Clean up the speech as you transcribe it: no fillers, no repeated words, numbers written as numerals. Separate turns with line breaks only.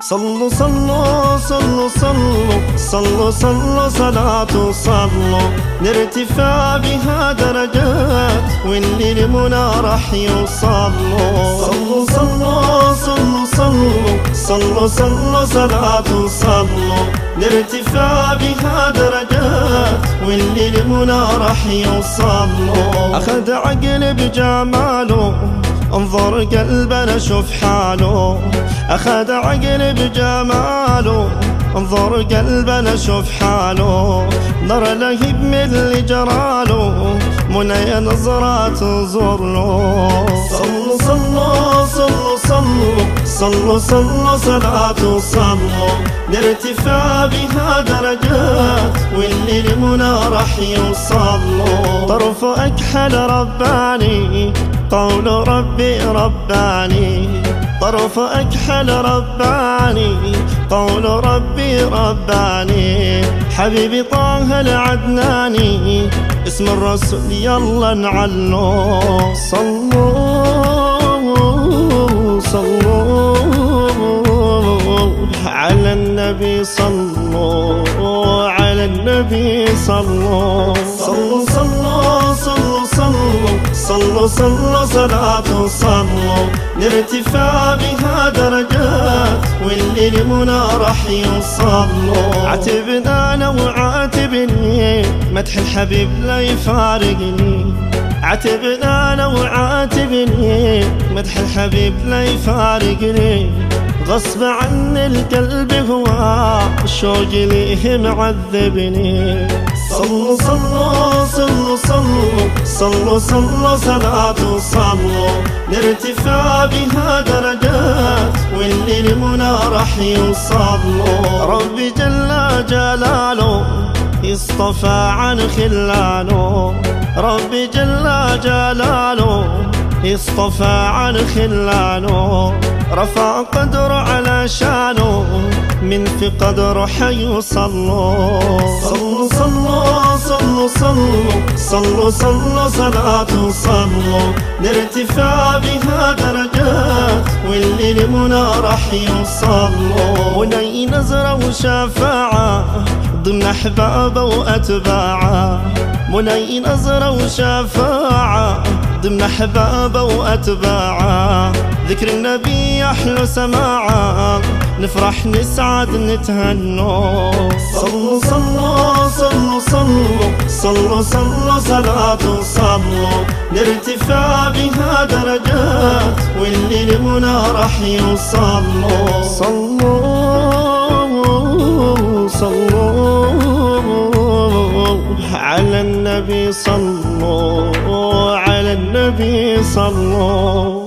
صلوا صلوا صلوا صلوا صلوا صلوا صلاة صلوا نرتفع بها درجات واللي لمنى راح يوصلوا. صلوا صلوا صلوا صلوا صلوا صلوا صلاة صلوا نرتفع بها درجات واللي لمنى راح يوصلوا. أخذ عقل بجماله انظر قلبنا شوف حاله، أخذ عقل بجماله انظر قلبنا شوف حاله، نر لهيب مثل جراله منى نظرة تنظر له. صلوا صلوا صلوا صلوا صلوا صلوا صلاة صلوا نرتفع بها درجات واللي لمنى راح يوصلوا. طرف أكحل رباني قول ربي رباني، طرف أكحل رباني قول ربي رباني، حبيبي طه العدناني اسم الرسول يلا نعلو. صلوا صلوا على النبي صلوا على النبي صلوا. صلوا صلوا صلوا صلوا صلوا صلوا صلاة صلوا نرتفع بها درجات واللي لمنى راح يوصلوا. عاتبنا انا وعاتبني مدح الحبيب لا يفارقني، عاتبنا انا وعاتبني مدح الحبيب لا يفارقني، غصب عن القلب هو الشوق ليه معذبني. صلوا صلوا صلوا صلوا صلوا صلوا صلاة صلوا نرتفع بها درجات واللي لمنى راح يوصلوا. ربي جل جلاله اصطفى عن خلاله، ربي جل جلاله اصطفى عن خلاله، رفع قدره على شانه من في قدره حيوصلوا. صلوا صلوا صلوا صلوا صلوا صلوا صلاة صلوا نرتفع بها درجات واللي لمنى راح يوصلوا. منى نظرة وشفاعة ضمن أحبابه وأتباعه، منى نظرة وشفاعة ضمن أحبابه وأتباعه، ذكر النبي يحلو سماعه نفرح نسعد نتهنوا. صلوا صلوا صلوا صلوا صلوا صلوا صلاة صلوا نرتفع بها درجات واللي لمنى راح يوصلوا. صلوا صلوا على النبي صلوا على النبي صلوا.